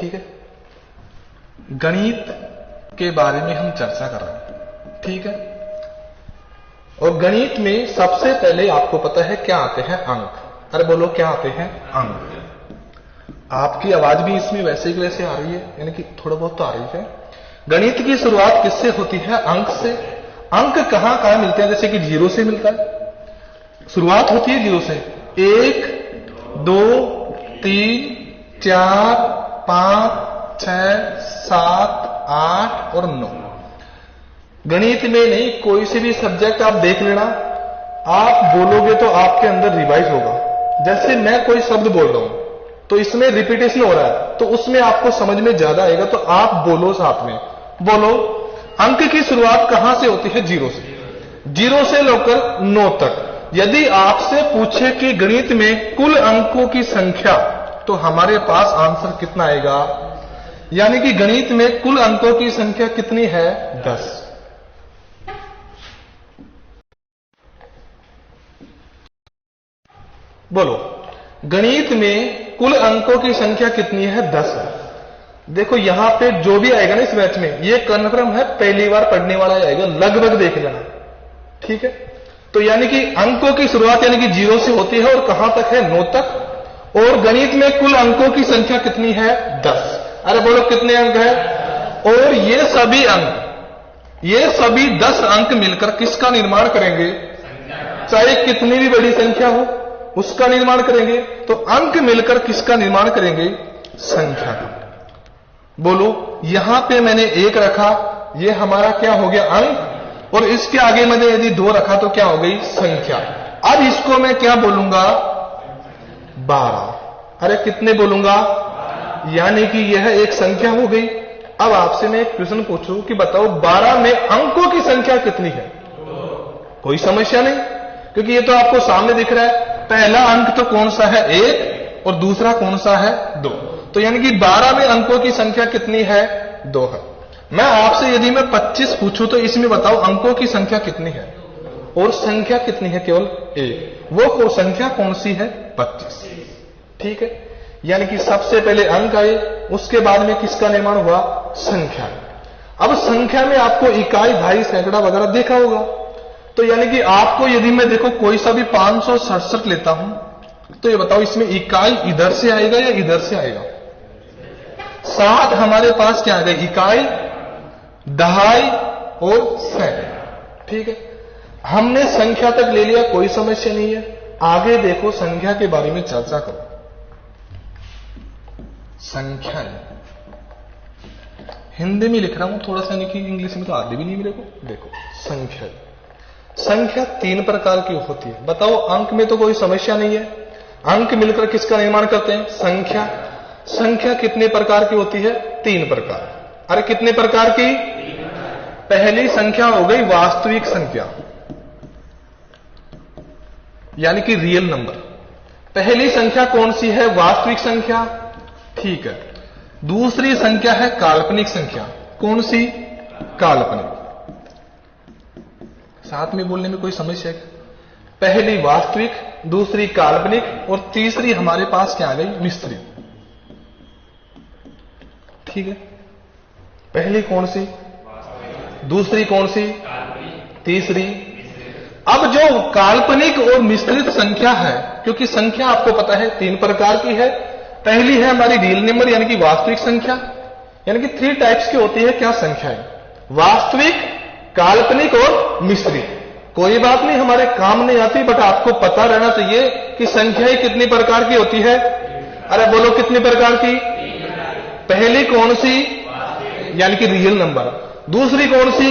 ठीक है, गणित के बारे में हम चर्चा कर रहे हैं। ठीक है, और गणित में सबसे पहले आपको पता है क्या आते हैं? अंक। अरे बोलो, क्या आते हैं? अंक। आपकी आवाज भी इसमें वैसे की वैसे आ रही है, यानी कि थोड़ा बहुत तो आ रही है। गणित की शुरुआत किससे होती है? अंक से। अंक कहां कहां मिलते हैं? जैसे कि 0 से मिलता है, शुरुआत होती है 0 से। 1 2 3 4 5 6 7 8 और 9। गणित में नहीं, कोई से भी सब्जेक्ट आप देख लेना, आप बोलोगे तो आपके अंदर रिवाइज होगा। जैसे मैं कोई शब्द बोल रहा हूं तो इसमें रिपीटेशन हो रहा है, तो उसमें आपको समझ में ज्यादा आएगा, तो आप बोलो साथ में। बोलो, अंक की शुरुआत कहां से होती है? 0 से। 0 से लेकर 9 तक। यदि आपसे पूछे कि गणित में कुल अंकों की संख्या, तो हमारे पास आंसर कितना आएगा? यानी कि गणित में कुल अंकों की संख्या कितनी है? 10। बोलो, गणित में कुल अंकों की संख्या कितनी है? 10 है। देखो यहां पे जो भी आएगा ना इस मैच में, ये कन्फर्म है, पहली बार पढ़ने वाला आएगा, लगभग देख लेना। ठीक है, तो यानी कि अंकों की शुरुआत यानी कि 0 से होती है और कहां तक है? 9 तक। और गणित में कुल अंकों की संख्या कितनी है? 10। अरे बोलो, कितने अंक है? और ये सभी अंक, ये सभी 10 अंक मिलकर किसका निर्माण करेंगे? चाहे कितनी भी बड़ी संख्या हो उसका निर्माण करेंगे। तो अंक मिलकर किसका निर्माण करेंगे? संख्या का। बोलो, यहां पे मैंने 1 रखा, ये हमारा क्या हो गया? अंक। और इसके आगे मैंने यदि 2 रखा तो क्या हो गई? संख्या। अब इसको मैं क्या बोलूंगा? 12। अरे कितने बोलूंगा? यानी कि यह एक संख्या हो गई। अब आपसे मैं एक प्रश्न पूछूं कि बताओ 12 में अंकों की संख्या कितनी है? कोई समस्या नहीं, क्योंकि ये तो आपको सामने दिख रहा है। पहला अंक तो कौन सा है? 1, और दूसरा कौन सा है? 2। तो यानी कि 12 में अंकों की संख्या कितनी है? 2 है। मैं आपसे यदि मैं 25 पूछूं तो इसमें बताओ अंकों की संख्या कितनी है? और संख्या कितनी है? केवल 1। वो संख्या कौन सी है? 25। ठीक है, यानी कि सबसे पहले अंक आए, उसके बाद में किसका निर्माण हुआ? संख्या। अब संख्या में आपको इकाई, दहाई, सैकड़ा वगैरह देखा होगा। तो यानी कि आपको यदि मैं देखो कोई सा भी 567 लेता हूं, तो ये बताओ इसमें इकाई इधर से आएगा या इधर से आएगा? 7 हमारे पास क्या आ गए? इकाई, दहाई और सैकड़ा। ठीक है, हमने संख्या तक ले लिया, कोई समस्या नहीं है। आगे देखो, संख्या के बारे में चर्चा करो। संख्या हिंदी में लिख रहा हूं थोड़ा सा, नहीं कि इंग्लिश में तो आती भी नहीं मेरे को। देखो, संख्या, संख्या 3 प्रकार की होती है। बताओ, अंक में तो कोई समस्या नहीं है, अंक मिलकर किसका निर्माण करते हैं? संख्या। संख्या कितने प्रकार की होती है? 3 प्रकार। अरे कितने प्रकार की? पहली संख्या हो गई वास्तविक संख्या, यानी कि रियल नंबर। पहली संख्या कौन सी है? वास्तविक संख्या। ठीक है, दूसरी संख्या है काल्पनिक संख्या। कौन सी? काल्पनिक। साथ में बोलने में कोई समस्या है? पहली वास्तविक, दूसरी काल्पनिक और तीसरी हमारे पास क्या आ गई? मिश्रित। ठीक है, पहली कौन सी? दूसरी कौन सी? तीसरी। अब जो काल्पनिक और मिश्रित संख्या है, क्योंकि संख्या आपको पता है 3 प्रकार की है। पहली है हमारी रियल नंबर, यानी कि वास्तविक संख्या, यानी कि 3 टाइप्स की होती है क्या? संख्याएं, वास्तविक, काल्पनिक और मिश्रित। कोई बात नहीं, हमारे काम नहीं आती, बट आपको पता रहना चाहिए कि संख्याएं कितनी प्रकार की होती है। अरे बोलो, कितनी प्रकार की? पहली कौन सी? यानी कि रियल नंबर। दूसरी कौन सी?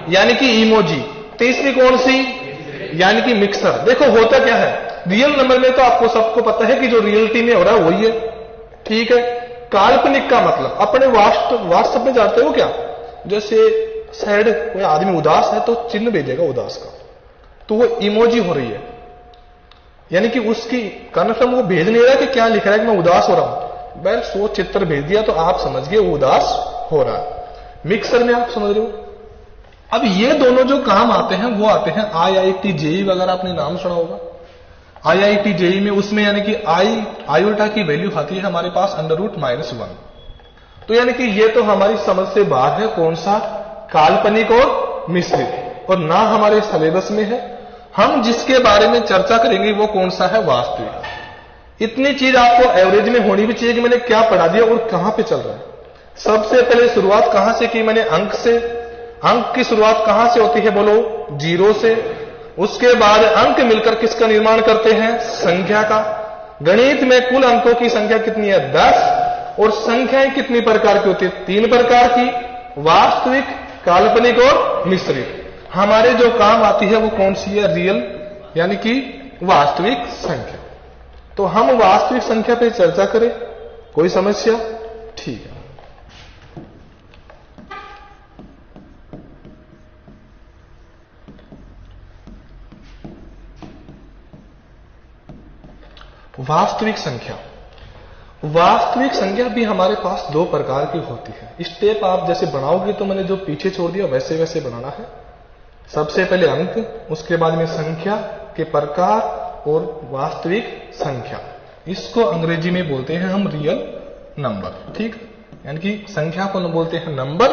यानी कि इमोजी। तीसरी कौन सी? यानी कि मिक्सर। देखो होता क्या है, रियल नंबर में तो आपको सबको पता है कि जो रियलिटी में हो रहा है वही है। ठीक है, काल्पनिक का मतलब अपने वास्तव में जानते हो क्या? जैसे सैड, कोई आदमी उदास है तो चिन्ह भेजेगा उदास का, तो वो इमोजी हो रही है, यानी कि उसकी कन्फर्म वो भेज नहीं रहा कि क्या लिख रहा है कि मैं उदास हो रहा हूं। बस वो चित्र भेज दिया तो आप समझ गए वो उदास हो रहा है। मिक्सर में आप समझ रहे हो। अब ये दोनों जो काम आते हैं वो आते हैं IIT JEE वगैरह, आपने नाम सुना होगा। IIT JEE में उसमें यानी कि आई उल्टा की वैल्यू आती है हमारे पास √-1। तो यानी कि ये तो हमारी समझ से बाहर है, कौन सा काल्पनिक और मिश्रित, और ना हमारे सिलेबस में है। हम जिसके बारे में चर्चा करेंगे वो कौन सा है, वास्तविक। इतनी चीज आपको एवरेज में होनी भी चाहिए कि मैंने क्या पढ़ा दिया और कहां पे चल रहा है। सबसे पहले शुरुआत कहां से की मैंने, अंक से। अंक की शुरुआत कहां से होती है, बोलो, 0 से। उसके बाद अंक मिलकर किसका निर्माण करते हैं, संख्या का। गणित में कुल अंकों की संख्या कितनी है, 10। और संख्याएं कितनी प्रकार की होती है, 3 प्रकार की, वास्तविक, काल्पनिक और मिश्रित। हमारे जो काम आती है वो कौन सी है, रियल, यानी कि वास्तविक संख्या। तो हम वास्तविक संख्या पे चर्चा करें, कोई समस्या? ठीक है। वास्तविक संख्या। वास्तविक संख्या भी हमारे पास 2 प्रकार की होती है। स्टेप आप जैसे बनाओगे तो मैंने जो पीछे छोड़ दिया वैसे वैसे बनाना है। सबसे पहले अंक, उसके बाद में संख्या के प्रकार और वास्तविक संख्या। इसको अंग्रेजी में बोलते हैं हम रियल नंबर, ठीक। यानी कि संख्या को बोलते हैं नंबर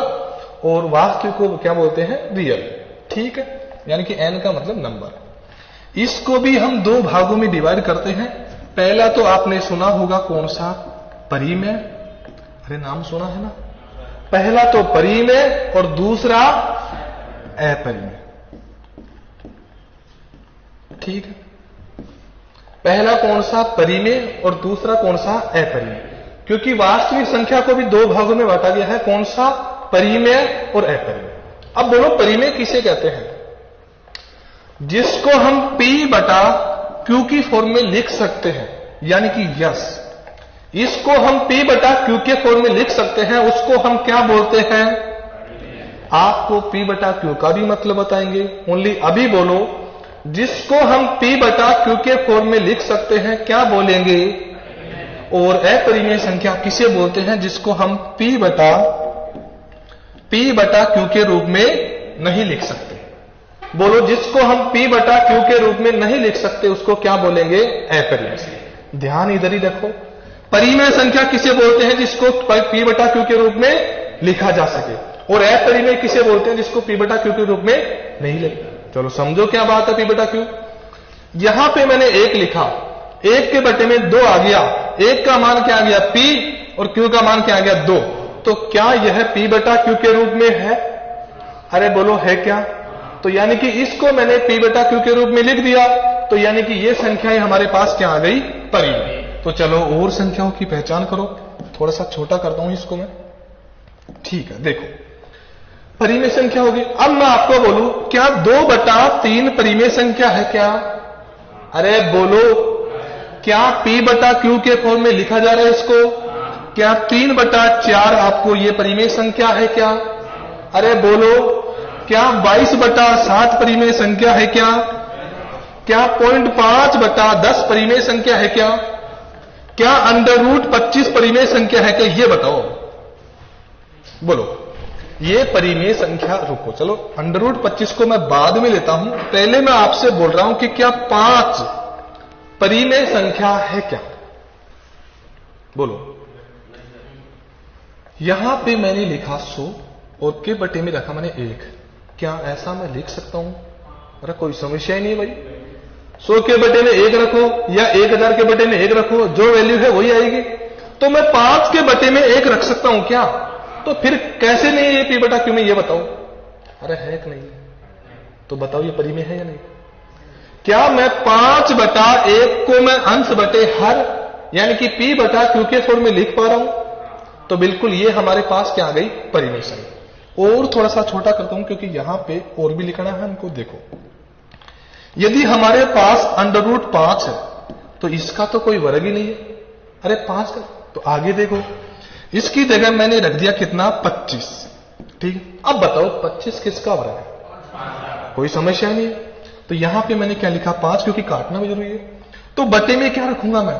और वास्तविक को क्या बोलते हैं, रियल, ठीक है। यानी कि n का मतलब नंबर। इसको भी हम 2 भागों में डिवाइड करते हैं। पहला तो आपने सुना होगा कौन सा, परिमेय। अरे नाम सुना है ना। पहला तो परिमेय और दूसरा अपरिमेय, ठीक है। पहला कौन सा, परिमेय, और दूसरा कौन सा, अपरिमेय। क्योंकि वास्तविक संख्या को भी 2 भागों में बांटा गया है, कौन सा, परिमेय और अपरिमेय। अब बोलो परिमेय किसे कहते हैं, जिसको हम P बटा Q की फॉर्म में लिख सकते हैं, यानी कि यस। इसको हम P बटा Q के फॉर्म में लिख सकते हैं, उसको हम क्या बोलते हैं, आपको P बटा Q का भी मतलब बताएंगे। ओनली अभी बोलो, जिसको हम P बटा Q के फॉर्म में लिख सकते हैं क्या बोलेंगे, और अपरिमेय संख्या किसे बोलते हैं, जिसको हम P बटा Q के रूप में नहीं लिख सकते। बोलो, जिसको हम P बटा Q के रूप में नहीं लिख सकते उसको क्या बोलेंगे, अपरिमेय। ध्यान इधर ही रखो। परिमेय संख्या किसे बोलते हैं, जिसको P बटा Q के रूप में लिखा जा सके, और अपरिमेय किसे बोलते हैं, जिसको P बटा Q के रूप में नहीं लिखा। चलो समझो क्या बात है P बटा Q। यहां पे मैंने 1 लिखा, 1 के बटे में 2 आ गया, 1 का मान क्या आ गया, P, और Q का मान क्या आ गया, 2। तो क्या यह P बटा Q के रूप में है, अरे बोलो है क्या। तो यानी कि इसको मैंने P बटा Q के रूप में लिख दिया, तो यानी कि ये संख्याएं हमारे पास क्या आ गई, परिमेय। तो चलो और संख्याओं की पहचान करो। थोड़ा सा छोटा करता हूं इसको मैं, ठीक है। देखो, परिमेय संख्या होगी। अब मैं आपको बोलूं, क्या 2 बटा 3 परिमेय संख्या है क्या, अरे बोलो, क्या P बटा Q के फॉर्म में लिखा जा रहा है इसको, क्या 3 बटा 4 आपको ये परिमेय संख्या है क्या, अरे बोलो, क्या 22 बटा 60 परिमेय संख्या है क्या, क्या 0.5 बटा 10 परिमेय संख्या है क्या अंडर रूट 25 परिमेय संख्या है क्या, ये बताओ, बोलो। ये परिमेय संख्या, रुको चलो, अंडर रूट 25 को मैं बाद में लेता हूं, पहले मैं आपसे बोल रहा हूं कि क्या 5 परिमेय संख्या है क्या, बोलो। यहां पे मैंने लिखा 100 और के बटे में रखा मैंने 1, क्या ऐसा मैं लिख सकता हूं, अरे कोई समस्या ही नहीं भाई। 100 के बटे में 1 रखो या 1000 के बटे में 1 रखो, जो वैल्यू है वही आएगी। तो मैं 5 के बटे में 1 रख सकता हूं क्या, तो फिर कैसे नहीं ये P बटा Q में, ये बताओ, अरे है कि नहीं, तो बताओ ये परिमेय है या नहीं। क्या मैं 5 बटा 1 को मैं अंश बटे हर यानी कि P बटा Q के फॉर्म में लिख पा रहा हूं, तो बिल्कुल ये हमारे पास क्या आ गई, परिमेय संख्या। और थोड़ा सा छोटा करता हूं क्योंकि यहां पे और भी लिखना है हमको। देखो, यदि हमारे पास अंडर रूट 5 है तो इसका तो कोई वर्ग ही नहीं है, अरे 5 का, तो आगे देखो, इसकी जगह मैंने रख दिया कितना, 25, ठीक। अब बताओ 25 किसका वर्ग है, कोई समस्या नहीं है। तो यहां पे मैंने क्या लिखा, 5, क्योंकि काटना भी जरूरी है। तो बटे में क्या रखूंगा मैं,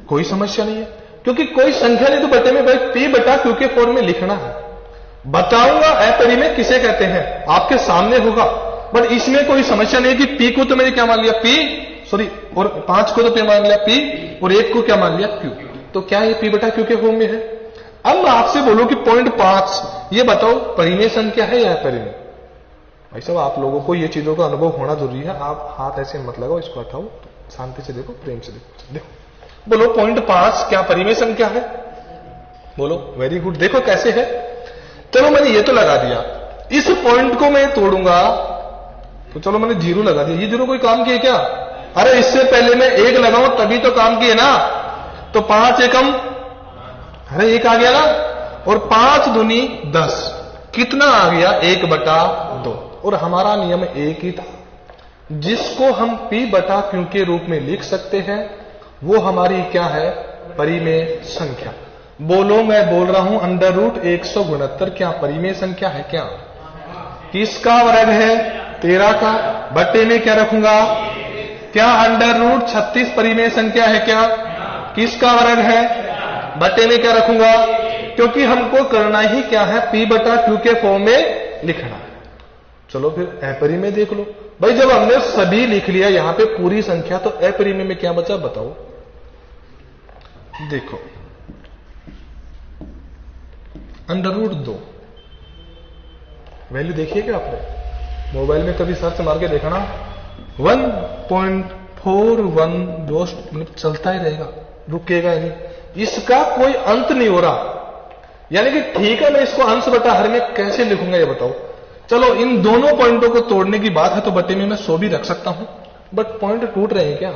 कोई समस्या नहीं है, क्योंकि कोई संख्या नहीं, तो बटे में भाई P बटा Q के फॉर्म में लिखना है। बताऊंगा अपरिमेय किसे कहते हैं, आपके सामने होगा, बट इसमें कोई समस्या नहीं है कि P को तो मैंने क्या मान लिया, और 5 को तो मान लिया P, और 1 को क्या मान लिया, Q। तो क्या ये P बटा Q के फॉर्म में है। अब मैं आपसे बोलूं कि 0.5 ये बताओ परिमेय संख्या है या अपरिमेय? भाई साहब आप लोगों को ये चीजों का अनुभव होना जरूरी है। आप हाथ ऐसे मत लगाओ, इसको हटाओ, शांति से देखो, प्रेम से देखो। बोलो 0.5 क्या परिमेय संख्या है? बोलो। Very good. देखो कैसे है। चलो मैंने ये तो लगा दिया, इस पॉइंट को मैं तोड़ूंगा तो चलो मैंने 0 लगा दिया। ये 0 कोई काम किए क्या? अरे इससे पहले मैं 1 लगाऊं तभी तो काम किए ना। तो 5 एकम, अरे 1 आ गया ना, और 5 दूनी 10, कितना आ गया? 1/2। और हमारा नियम एक ही था, जिसको हम P/Q के रूप में लिख सकते हैं वो हमारी क्या है? परिमेय संख्या। बोलो, मैं बोल रहा हूं √169 क्या परिमेय संख्या है? क्या किसका वर्ग है? 13 का। बट्टे में क्या रखूंगा? क्या √36 परिमेय संख्या है? क्या किसका वर्ग है? बट्टे में क्या रखूंगा? क्योंकि हमको करना ही क्या है? P/Q के फॉर्म में लिखना है। चलो फिर अपरिमेय देख लो। भाई जब हमने सभी लिख लिया यहां पे पूरी संख्या, तो अपरिमेय में क्या बचा बताओ? देखो √2 वैल्यू देखिए क्या आपने मोबाइल में कभी सर्च मार के देखना, 1.41 मतलब चलता ही रहेगा, रुकेगा ही नहीं, इसका कोई अंत नहीं हो रहा। यानी कि ठीक है, मैं इसको अंश बटा हर में कैसे लिखूंगा ये बताओ? चलो इन दोनों पॉइंटों को तोड़ने की बात है तो बटे में मैं 100 भी रख सकता हूं, बट पॉइंट टूट रहे हैं क्या?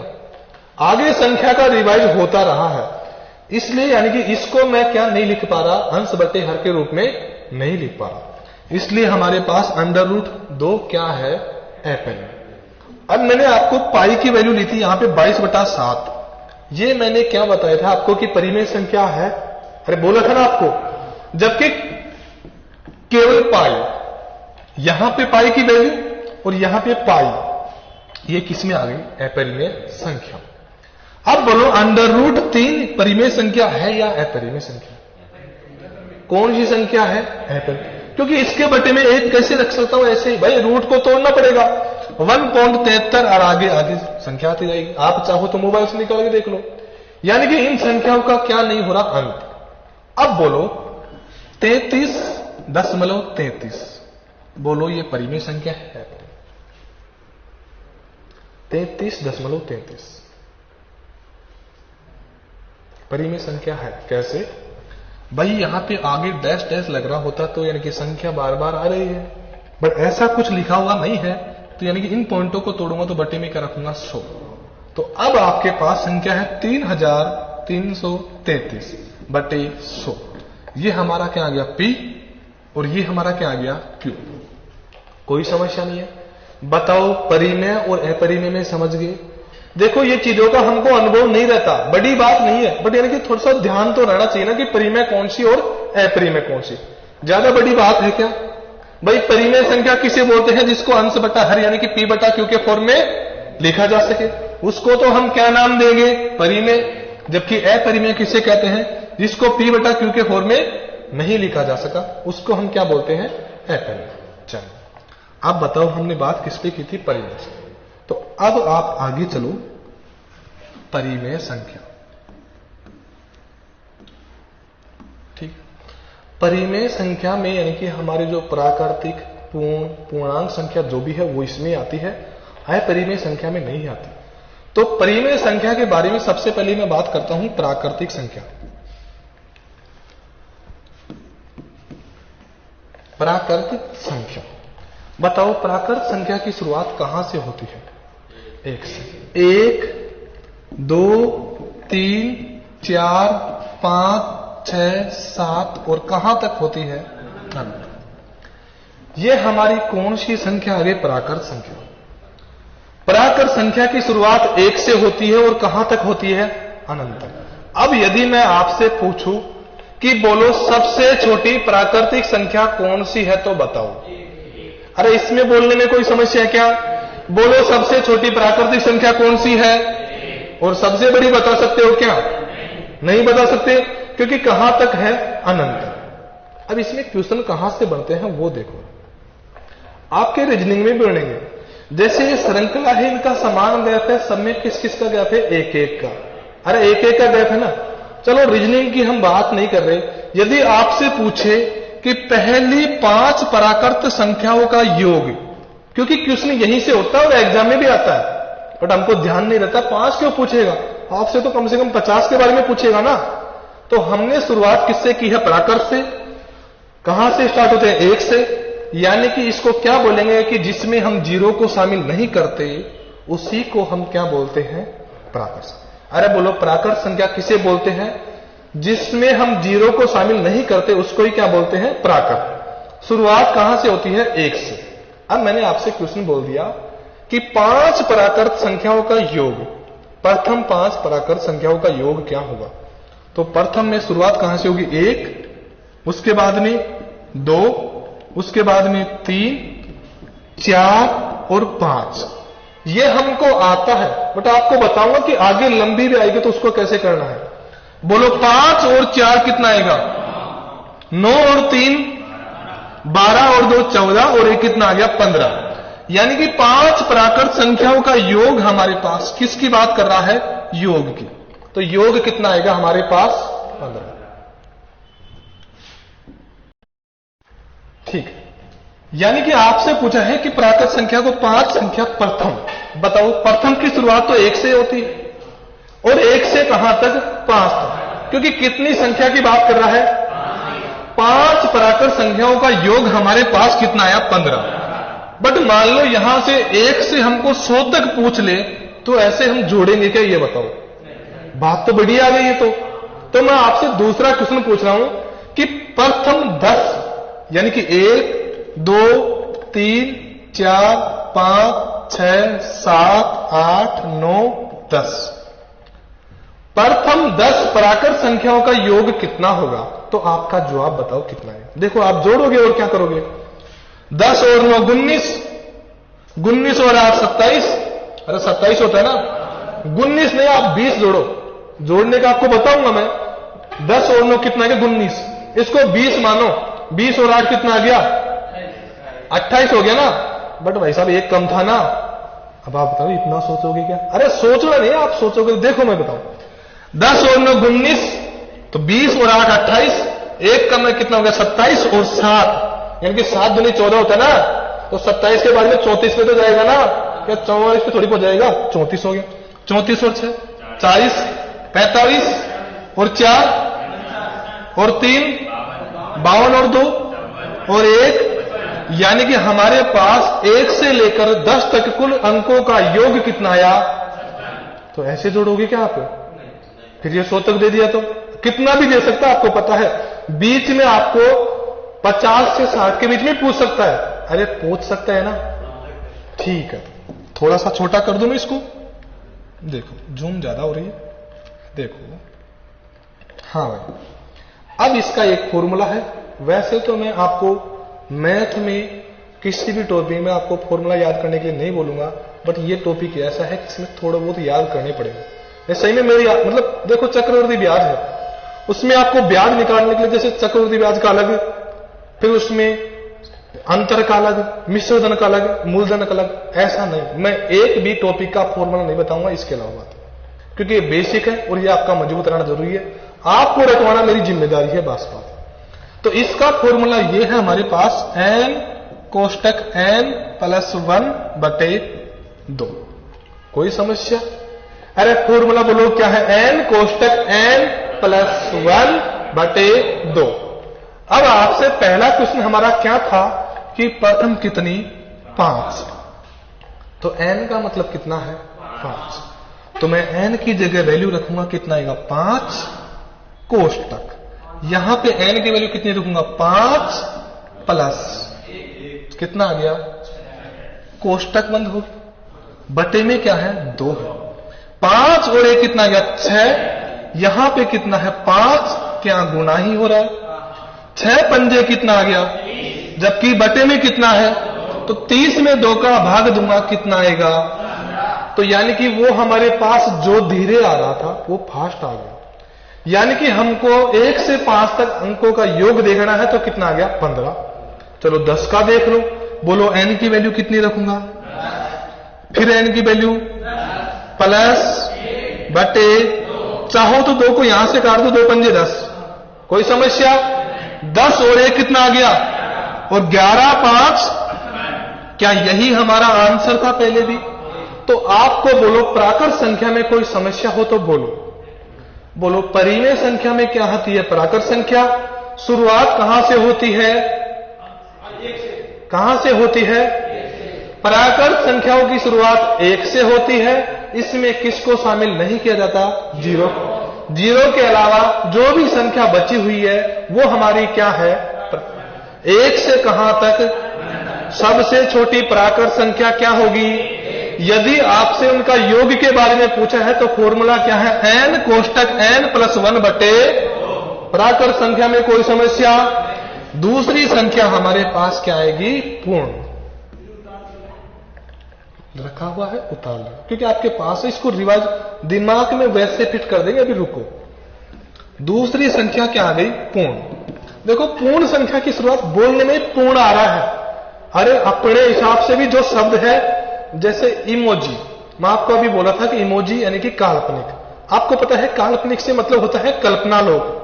आगे संख्या का रिवाइज होता रहा है, इसलिए यानी कि इसको मैं क्या नहीं लिख पा रहा? अंश बटे हर के रूप में नहीं लिख पा रहा। इसलिए हमारे पास √2 क्या है? अपरिमेय। अब मैंने आपको पाई की वैल्यू ली थी यहां पे 22/7। ये मैंने क्या बताया था आपको कि परिमेय संख्या है? अरे बोला था ना आपको, जबकि केवल पाई, यहां पे पाई की वैल्यू और यहां पे पाई, ये किसमें आ गई? अपरिमेय संख्या। अब बोलो √3 परिमेय संख्या है या अपरिमेय संख्या? कौन सी संख्या है? अपरिमेय। क्योंकि इसके बटे में 1 कैसे रख सकता हूं? ऐसे ही भाई रूट को तोड़ना पड़ेगा। 1.73 और आगे आगे संख्या आती जाएगी। आप चाहो तो मोबाइल से निकाल के देख लो। यानी कि इन संख्याओं का क्या नहीं हो रहा? अंत। अब बोलो 33.33, बोलो ये परिमेय संख्या है? 33.33 परिमेय संख्या है। कैसे भाई? यहां पे आगे डैश डैश लग रहा होता तो यानी कि संख्या बार बार आ रही है, बट ऐसा कुछ लिखा हुआ नहीं है, तो यानी कि इन पॉइंटों को तोड़ूंगा तो बटे में क्या रखूंगा? 100। तो अब आपके पास संख्या है 3333 बटे 100। ये हमारा क्या आ गया? P, और ये हमारा क्या आ गया? Q। कोई समस्या नहीं है। बताओ परिमेय और अपरिमेय में समझ गए? देखो ये चीजों का हमको अनुभव नहीं रहता, बड़ी बात नहीं है, बट यानी कि थोड़ा सा ध्यान तो रहना चाहिए ना कि परिमेय कौन सी और अपरिमेय कौन सी। ज्यादा बड़ी बात है क्या भाई? परिमेय संख्या किसे बोलते हैं? जिसको अंश बटा हर यानी कि P/Q के फॉर्म में लिखा जा सके, उसको तो हम क्या नाम देंगे? परिमेय। जबकि अपरिमेय किसे कहते हैं? जिसको P/Q के फॉर्म में नहीं लिखा जा सका, उसको हम क्या बोलते हैं? अपरिमेय। चलो अब बताओ हमने बात किस पे की थी? परिमेय से। तो अब आप आगे चलो, परिमेय संख्या। ठीक, परिमेय संख्या में यानी कि हमारे जो प्राकृतिक पूर्णांक संख्या जो भी है वो इसमें आती है, अपरिमेय संख्या में नहीं आती। तो परिमेय संख्या के बारे में सबसे पहले मैं बात करता हूं प्राकृतिक संख्या। प्राकृतिक संख्या, बताओ प्राकृत संख्या की शुरुआत कहां से होती है? 1 से। 1 2 3 4 5 6 7 और कहां तक होती है? अनंत। ये हमारी कौन सी संख्या है? प्राकृत संख्या। प्राकृत संख्या की शुरुआत 1 से होती है और कहां तक होती है? अनंत तक। अब यदि मैं आपसे पूछूं कि बोलो सबसे छोटी प्राकृतिक संख्या कौन सी है, तो बताओ। अरे इसमें बोलने में कोई समस्या है क्या? बोलो सबसे छोटी प्राकृतिक संख्या कौन सी है? और सबसे बड़ी बता सकते हो क्या? नहीं बता सकते, क्योंकि कहां तक है? अनंत। अब इसमें क्वेश्चन कहां से बनते हैं वो देखो, आपके रीजनिंग में भी बनेंगे। जैसे ये श्रृंखला है, इनका समान गैप है, सब में किस किस का गैप है? 1 1 का। अरे 1 1 का गैप है ना, चलो रीजनिंग की हम बात नहीं कर रहे। यदि आपसे पूछे कि पहली 5 पराकृत संख्याओं का योग, क्योंकि क्वेश्चन यहीं से होता है और एग्जाम में भी आता है, बट हमको ध्यान नहीं रहता 5 क्यों पूछेगा, आपसे तो कम से कम 50 के बारे में पूछेगा ना। तो हमने शुरुआत किससे की है? प्राकृत से। कहां से स्टार्ट होते हैं? 1 से। यानी कि इसको क्या बोलेंगे कि जिसमें हम जीरो को शामिल नहीं करते उसी को हम क्या बोलते हैं? प्राकृत। अरे बोलो, प्राकृत संख्या किसे बोलते हैं? जिसमें हम जीरो को शामिल नहीं करते उसको ही क्या बोलते हैं? प्राकृत। शुरुआत कहां से होती है? 1 से। अब मैंने आपसे क्वेश्चन बोल दिया कि 5 प्राकृत संख्याओं का योग, प्रथम 5 प्राकृत संख्याओं का योग क्या होगा? तो प्रथम में शुरुआत कहां से होगी? 1, उसके बाद में 2, उसके बाद में 3, 4 और 5। ये हमको आता है, बट आपको बताऊंगा कि आगे लंबी भी आएगी तो उसको कैसे करना है। बोलो, 5 और 4 कितना आएगा? 9 और 3 12 और 2 14 और 1 कितना आ गया? 15। यानी कि 5 प्राकृत संख्याओं का योग हमारे पास, किसकी बात कर रहा है? योग की। तो योग कितना आएगा हमारे पास? 15। ठीक है। यानी कि आपसे पूछा है कि प्राकृत संख्या को 5 संख्या प्रथम बताओ। प्रथम की शुरुआत तो 1 से होती है, और 1 से कहां तक? 5 तक। क्योंकि कितनी संख्या की बात कर रहा है? 5 प्राकृत संख्याओं का योग हमारे पास कितना आया? 15। बट मान लो यहां से 1 से हमको 100 तक पूछ ले तो ऐसे हम जोड़ेंगे क्या? ये बताओ। बात तो बड़ी आ गई है। तो मैं आपसे दूसरा क्वेश्चन पूछ रहा हूं कि प्रथम 10 यानी कि 1 2 3 4 5 6 7 8 9 10, प्रथम 10 प्राकृत संख्याओं का योग कितना होगा? तो आपका जवाब बताओ कितना है। देखो, आप जोड़ोगे और क्या करोगे? 10 और 9 19, 19 और 8 27। अरे 27 होता है ना, 19 नहीं, आप 20 जोड़ो। जोड़ने का आपको बताऊंगा मैं। 10 और 9 कितना है? 19। इसको 20 मानो, 20 और 8 कितना आ गया? 28 हो गया ना। बट भाई साहब एक कम था ना। अब आप बताओ इतना सोचोगे क्या? अरे सोचना नहीं, आप सोचोगे। देखो मैं बताऊं, 10 और 9 19, तो 20 और 8 28, एक कम में कितना हो गया? 27 और 7, यानी कि 7 दूनी 14 होता है ना। तो 27 के बाद में 34 पे तो जाएगा ना, क्या 44 पे थोड़ी पहुंच जाएगा? 34 हो गया। 34 और 6 40, 45 और 4 और 3 52 और 2 और 1, यानी कि हमारे पास 1 से लेकर 10 तक कुल अंकों का योग कितना आया? तो ऐसे जोड़ोगे क्या आप? फिर ये 100 तक दे दिया तो कितना भी दे सकता है, आपको पता है। बीच में आपको 50 से 60 के बीच में पूछ सकता है। अरे पूछ सकता है ना, ठीक है। थोड़ा सा छोटा कर दूं मैं इसको, देखो जूम ज्यादा हो रही है, देखो। हाँ भाई, अब इसका एक फॉर्मूला है। वैसे तो मैं आपको मैथ में किसी भी टॉपिक में आपको फॉर्मूला याद करने के लिए नहीं बोलूंगा, बट ये टॉपिक ऐसा है कि इसमें थोड़ा बहुत याद करने पड़ेगा। सही में मेरी मतलब देखो, चक्रवृद्धि ब्याज है, उसमें आपको ब्याज निकालने के लिए जैसे चक्रवृद्धि ब्याज का अलग, फिर उसमें अंतर का अलग, मिश्र धन का अलग, मूलधन का अलग, ऐसा नहीं। मैं एक भी टॉपिक का फॉर्मूला नहीं बताऊंगा इसके अलावा, क्योंकि ये बेसिक है और ये आपका मजबूत रहना जरूरी है। आपको रखवाना मेरी जिम्मेदारी है, बस बात। तो इसका फॉर्मूला ये है हमारे पास, n कोष्टक n + 1/2। कोई समस्या? अरे फॉर्मूला बोलो क्या है? n कोष्टक n + 1/2। अब आपसे पहला क्वेश्चन हमारा क्या था कि प्रथम कितनी? 5। तो n का मतलब कितना है? 5। तो मैं n की जगह वैल्यू रखूंगा कितना आएगा? 5 कोष्टक। यहां पे n की वैल्यू कितनी रखूंगा? 5 प्लस कितना आ गया? कोष्टक बंद हो गया। बटे में क्या है? 2 है। 5 और 1 कितना आ गया? 6। यहां पे कितना है? 5, क्या गुणा ही हो रहा है? 6 पंजे कितना आ गया? जबकि बटे में कितना है? तो 30 में 2 का भाग दूंगा, कितना आएगा? तो यानी कि वो हमारे पास जो धीरे आ रहा था वो फास्ट आ गया। यानी कि हमको 1 से 5 तक अंकों का योग देखना है, तो कितना आ गया? 15। चलो 10 का देख लो। बोलो n की वैल्यू कितनी रखूंगा? फिर n की वैल्यू प्लस बटे चाहो तो 2 को यहां से काट दो, 2 पंजे 10, कोई समस्या? 10 और 1 कितना आ गया? और 11 5, क्या यही हमारा आंसर था पहले भी? तो आपको बोलो प्राकृत संख्या में कोई समस्या हो तो बोलो। बोलो परिमेय संख्या में क्या होती है? प्राकृत संख्या। शुरुआत कहां से होती है? कहां से होती है? प्राकृत संख्याओं की शुरुआत 1 से होती है। इसमें किसको शामिल नहीं किया जाता? 0। 0 के अलावा जो भी संख्या बची हुई है वो हमारी क्या है? 1 से कहां तक? सबसे छोटी प्राकृत संख्या क्या होगी? यदि आपसे उनका योग के बारे में पूछा है तो फॉर्मूला क्या है? n कोष्टक n+1 बटे प्राकृत संख्या में कोई समस्या? दूसरी संख्या हमारे पास क्या आएगी? पूर्ण। रखा हुआ है, उतार लो, क्योंकि आपके पास है, इसको रिवाइज दिमाग में वैसे फिट कर देंगे। अभी रुको। दूसरी संख्या क्या आ गई? पूर्ण। देखो पूर्ण संख्या की शुरुआत बोलने में पूर्ण आ रहा है। अरे अपने हिसाब से भी जो शब्द है, जैसे इमोजी, मैं आपको अभी बोला था कि इमोजी यानी कि काल्पनिक। आपको पता है काल्पनिक से मतलब होता है कल्पना लोग।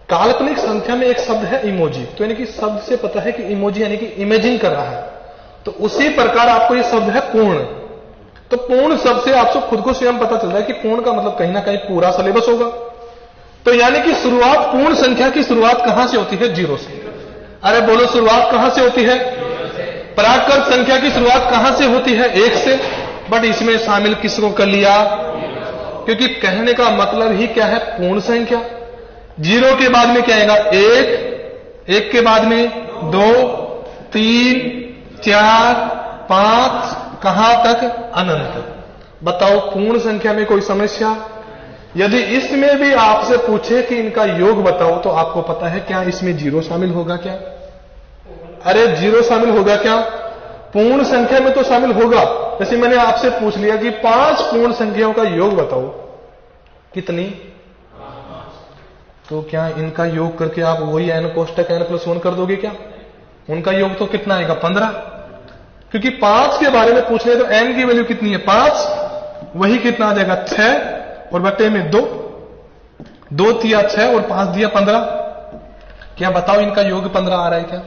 काल्पनिक संख्या में एक शब्द है इमोजी, तो यानी कि शब्द से पता है कि इमोजी यानी कि इमेजिन कर रहा है। तो उसी प्रकार आपको ये शब्द है पूर्ण। तो पूर्ण शब्द से आपको खुद को स्वयं पता चल रहा है कि पूर्ण का मतलब कहीं ना कहीं पूरा सिलेबस होगा। तो यानी कि शुरुआत, पूर्ण संख्या की शुरुआत कहां से होती है? 0 से। अरे बोलो शुरुआत कहां से होती है? प्राकृत संख्या की शुरुआत कहां से होती है? 1 से। बट इसमें शामिल किसको कर लिया? क्योंकि कहने का मतलब ही क्या है? पूर्ण संख्या। 0 के बाद में क्या आएगा? 1, 1 के बाद में 2, 3, 4, 5, कहां तक? अनंत। बताओ पूर्ण संख्या में कोई समस्या? यदि इसमें भी आपसे पूछे कि इनका योग बताओ तो आपको पता है क्या इसमें 0 शामिल होगा क्या? अरे 0 शामिल होगा क्या? पूर्ण संख्या में तो शामिल होगा। जैसे मैंने आपसे पूछ लिया कि 5 पूर्ण संख्याओं का योग बताओ, कितनी? तो क्या इनका योग करके आप वही n कोष्टक n+1 कर दोगे क्या? उनका योग तो कितना आएगा? 15। क्योंकि 5 के बारे में पूछ रहे तो n की वैल्यू कितनी है? 5। वही कितना आ जाएगा? 6 और बटे में 2, 2 दिया 6 और 5 दिया 15। क्या बताओ इनका योग 15 आ रहा है क्या?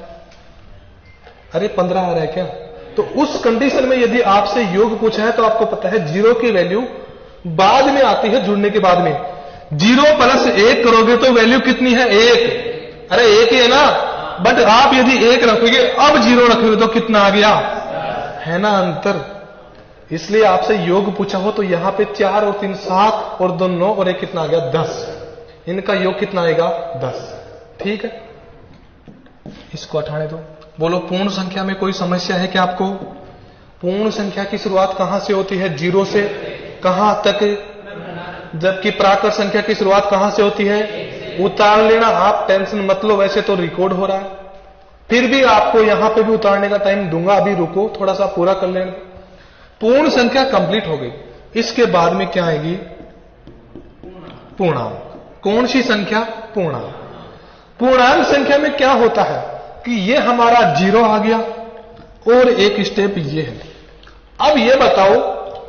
अरे 15 आ रहा है क्या? तो उस कंडीशन में यदि आपसे योग पूछा है तो आपको पता है 0 की वैल्यू बाद में आती है, जुड़ने के बाद में। 0 + 1 करोगे तो वैल्यू कितनी है? 1। अरे 1 ही है ना। बट आप यदि 1 रखोगे, अब 0 रखोगे तो कितना आ गया? है ना अंतर। इसलिए आपसे योग पूछा हो तो यहां पे 4 और 3 7 और 2 9 और 1 कितना आ गया? 10। इनका योग कितना आएगा? 10। ठीक है, इसको हटाने दो। बोलो पूर्ण संख्या में कोई समस्या है क्या आपको? पूर्ण संख्या की शुरुआत कहां से होती है? 0 से। कहां तक? जबकि प्राकृत संख्या की शुरुआत कहां से होती है? उतार लेना, आप टेंशन मत लो, वैसे तो रिकॉर्ड हो रहा है। फिर भी आपको यहां पे भी उतारने का टाइम दूंगा, अभी रुको, थोड़ा सा पूरा कर लेना। पूर्ण संख्या कंप्लीट हो गई। इसके बाद में क्या आएगी? पूर्णांक। कौन सी संख्या? पूर्णांक। पूर्णांक संख्या में क्या होता है कि ये हमारा 0 आ गया और एक स्टेप ये है। अब ये बताओ,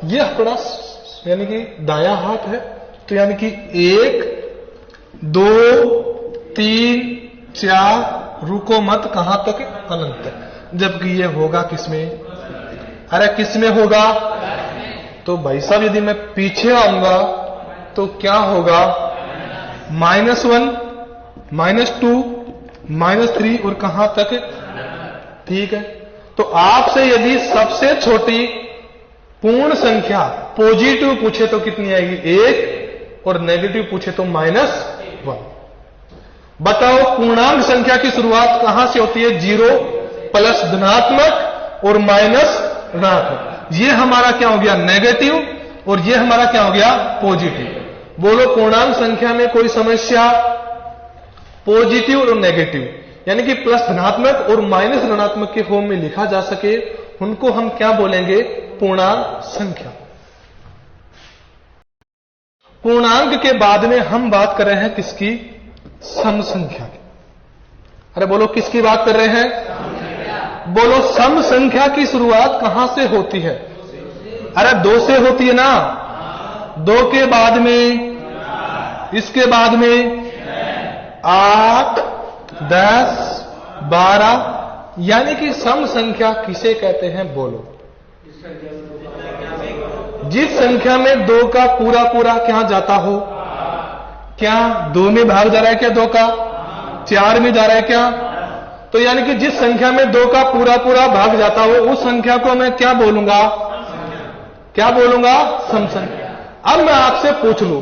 ये अपना यानी कि दायां हाथ है, तो यानी कि 1 2 3 4, रुको मत, कहां तक? अनंत तक। जबकि ये होगा किसमें? अरे किसमें होगा? तो भाई साहब यदि मैं पीछे आऊंगा तो क्या होगा? -1 -2 -3 और कहां तक? ठीक है, तो आपसे यदि सबसे छोटी पूर्ण संख्या पॉजिटिव पूछे तो कितनी आएगी? 1 और नेगेटिव पूछे तो -1। बताओ पूर्णांक संख्या की शुरुआत कहां से होती है? 0 प्लस धनात्मक और माइनस ऋणात्मक। ये हमारा क्या हो गया? नेगेटिव, और ये हमारा क्या हो गया? पॉजिटिव। बोलो पूर्णांक संख्या में कोई समस्या? पॉजिटिव और नेगेटिव यानी कि प्लस धनात्मक और माइनस ऋणात्मक के फॉर्म में लिखा जा सके, उनको हम क्या बोलेंगे? पूर्णांक संख्या। पूर्णांक के बाद में हम बात कर रहे हैं किसकी? सम संख्या की। अरे बोलो किसकी बात कर रहे हैं? बोलो सम संख्या की शुरुआत कहां से होती है? अरे 2 से होती है ना। 2 के बाद में, इसके बाद में 8, 10, 12, यानी कि सम संख्या किसे कहते हैं? बोलो। जिस संख्या में 2 का पूरा पूरा क्या जाता हो? क्या 2 में भाग जा रहा है क्या? 2 का 4 में जा रहा है क्या? तो यानी कि जिस संख्या में 2 का पूरा पूरा भाग जाता हो उस संख्या को मैं क्या बोलूंगा? क्या बोलूंगा? सम संख्या। अब मैं आपसे पूछ लूं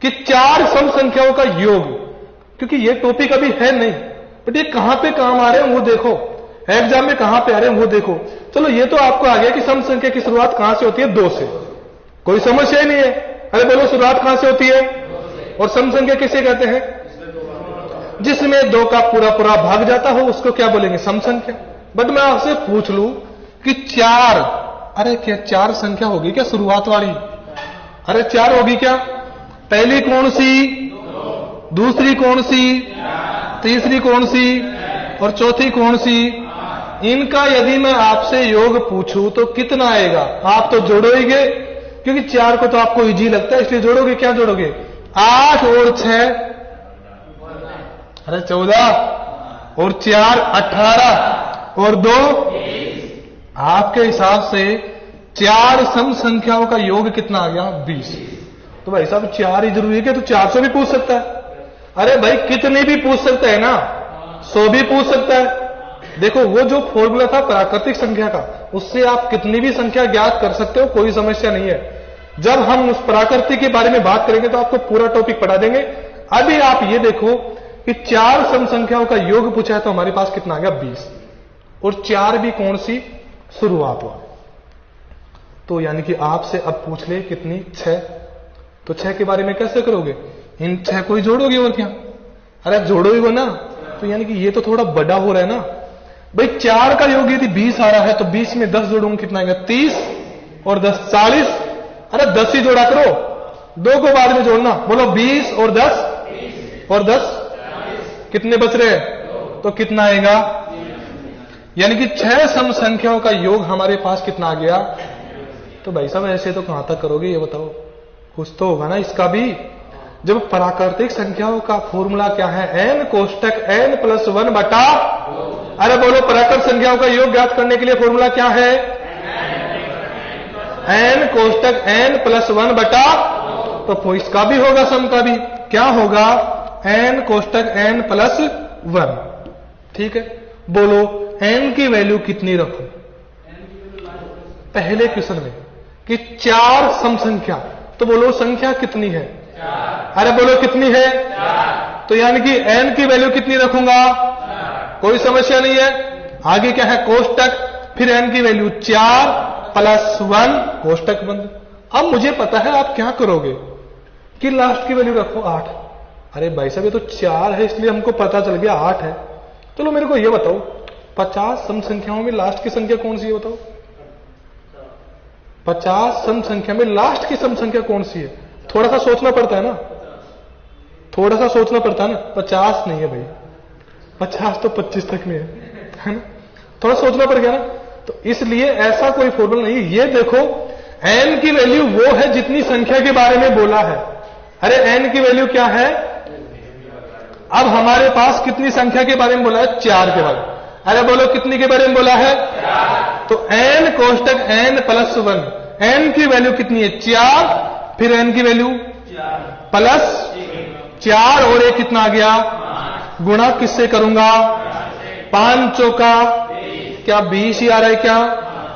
कि 4 सम संख्याओं का योग, क्योंकि ये टॉपिक अभी है नहीं, बट ये कहां पे काम आ रहे हैं वो देखो, एग्जाम में कहां पे आ रहे हैं वो देखो। चलो ये तो आपको आ गया कि सम संख्या की शुरुआत कहां से होती है? 2 से। कोई समस्या ही नहीं है। अरे बोलो शुरुआत कहां से होती है? और सम संख्या किसे कहते हैं? जिसमें 2 का पूरा पूरा भाग जाता हो उसको क्या बोलेंगे? सम संख्या। बट मैं आपसे पूछ लूं कि 4, अरे क्या 4 संख्या होगी क्या शुरुआत वाली? अरे 4 होगी क्या? पहली कौन सी, दूसरी कौन सी, तीसरी कौन सी और चौथी कौन सी? इनका यदि मैं आपसे योग पूछूं तो कितना आएगा? आप तो जोड़ोगे, क्योंकि 4 को तो आपको इजी लगता है इसलिए जोड़ोगे। क्या जोड़ोगे? 8 और 6, अरे 14 और 4 18 और 2 आपके हिसाब से 4 सम संख्याओं का योग कितना आ गया? 20। तो भाई साहब 4 ही जरूरी है क्या? तो 400 भी पूछ सकता है। अरे भाई कितने भी पूछ सकता है ना, 100 भी पूछ सकता है। देखो वो जो फॉर्मूला था प्राकृतिक संख्या का, उससे आप कितनी भी संख्या ज्ञात कर सकते हो, कोई समस्या नहीं है। जब हम उस प्राकृतिक के बारे में बात करेंगे तो आपको पूरा टॉपिक पढ़ा देंगे। अभी आप ये देखो कि 4 सम संख्याओं का योग पूछा है तो हमारे पास कितना आ गया? 20। और 4 भी कौन सी? शुरुआत वाली। तो यानी कि आपसे अब पूछ ले कितनी? 6। तो 6 के बारे में कैसे करोगे? इन 6 को ही जोड़ोगे और क्या? अरे जोड़ोगे वो ना। तो यानी कि ये तो थोड़ा बड़ा हो रहा है ना भाई। 4 का योग यदि 20 आ रहा है तो 20 में 10 जोड़ूंगा, कितना आएगा? 30 और 10 40। अरे 10 ही जोड़ा करो, 2 को बाद में जोड़ना। बोलो 20 और 10 और 10 कितने बच रहे? तो कितना आएगा? यानी कि 6 सम संख्याओं का योग हमारे पास कितना आ गया? तो भाई साहब ऐसे तो कहां तक करोगे ये बताओ? कुछ तो होगा ना इसका भी। जब प्राकृतिक संख्याओं का फॉर्मूला क्या है? n कोष्टक n+1 बटा, अरे बोलो प्राकृतिक संख्याओं का योग ज्ञात करने के लिए फॉर्मूला क्या है? n कोष्टक n+1 बटा, तो इसका भी होगा सम का भी। क्या होगा? n कोष्टक n+1। ठीक है। बोलो n की वैल्यू कितनी रखूं? पहले क्वेश्चन में कि 4 सम संख्या, तो बोलो संख्या कितनी है? अरे बोलो कितनी है? तो यानी कि n की वैल्यू कितनी रखूंगा? कोई समस्या नहीं है। आगे क्या है? कोष्टक, फिर n की वैल्यू 4+1 कोष्टक बंद। अब मुझे पता है आप क्या करोगे कि लास्ट की वैल्यू रखो 8। अरे भाई साहब ये तो 4 है इसलिए हमको पता चल गया 8 है। चलो मेरे को ये बताओ 50 सम संख्याओं में लास्ट की संख्या कौन सी है? बताओ 50 सम संख्या में लास्ट की सम संख्या कौन सी है? थोड़ा सा सोचना पड़ता है ना, थोड़ा सा सोचना पड़ता है ना। 50 नहीं है भाई, 50 तो 25 तक में है ना। थोड़ा सोचना पड़ गया ना। तो इसलिए ऐसा कोई फॉर्मूला नहीं है। ये देखो n की वैल्यू वो है जितनी संख्या के बारे में बोला है। अरे n की वैल्यू क्या है? अब हमारे पास कितनी संख्या के बारे में बोला है? 4 के बारे में। अरे बोलो कितनी के बारे में बोला है? 4। तो n कोष्टक n+1, n की वैल्यू कितनी है? 4, फिर n की वैल्यू +4 और एक कितना आ गया? गुणा किससे करूंगा? 5 चौका क्या 20 ही आ रहा है क्या?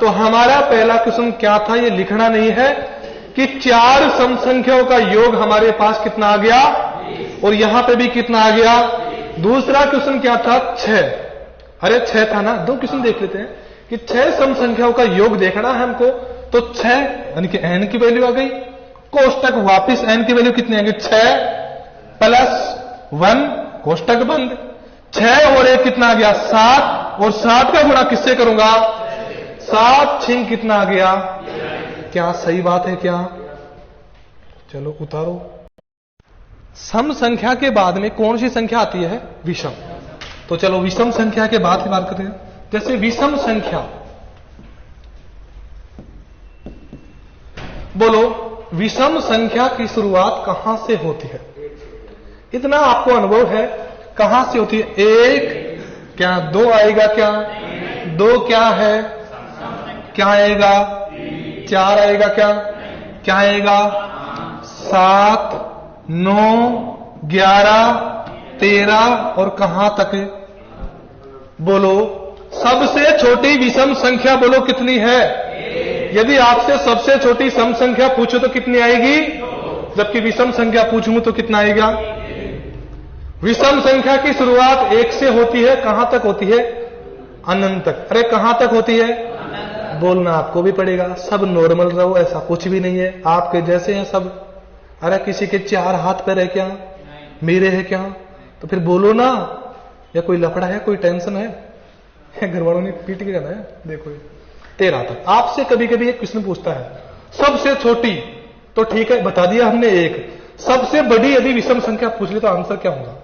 तो हमारा पहला क्वेश्चन क्या था? ये लिखना नहीं है कि 4 सम संख्याओं का योग हमारे पास कितना आ गया, और यहां पे भी कितना आ गया। दूसरा क्वेश्चन क्या था? 6। अरे 6 था ना। 2 क्वेश्चन देख लेते हैं कि 6 सम संख्याओं का योग देखना है हमको। तो 6 यानी कि n की वैल्यू आ गई। कोष्टक वापिस n की वैल्यू कितनी आ गई? 6+1 कोष्टक बंद। 6 और 1 कितना आ गया? 7, और 7 का गुणा किससे करूंगा? 7 6 कितना आ गया? क्या सही बात है क्या? चलो उतारो। सम संख्या के बाद में कौन सी संख्या आती है? विषम। तो चलो विषम संख्या के बाद की बात करते हैं। जैसे विषम संख्या, बोलो विषम संख्या की शुरुआत कहां से होती है? इतना आपको अनुभव है, कहां से होती है? एक क्या, दो आएगा क्या? दो क्या है? क्या आएगा? चार आएगा क्या? क्या आएगा? 7, 9, 11, 13 और कहां तक? बोलो सबसे छोटी विषम संख्या बोलो कितनी है? यदि आपसे सबसे छोटी सम संख्या पूछो तो कितनी आएगी? जबकि विषम संख्या पूछूं तो कितना आएगा? विषम संख्या की शुरुआत 1 से होती है, कहां तक होती है? अनंत तक। अरे कहां तक होती है? बोलना आपको भी पड़ेगा। सब नॉर्मल रहो, ऐसा कुछ भी नहीं है, आपके जैसे हैं सब। अरे किसी के 4 हाथ पैर है क्या? मेरे है क्या? तो फिर बोलो ना, या कोई लफड़ा है, कोई टेंशन है? घर वालों ने पीट के जाना है। देखो 13 तक। आपसे कभी कभी एक क्वेश्चन पूछता है, सबसे छोटी, तो ठीक है बता दिया हमने 1। सबसे बड़ी यदि विषम संख्या पूछ ले तो आंसर क्या होगा?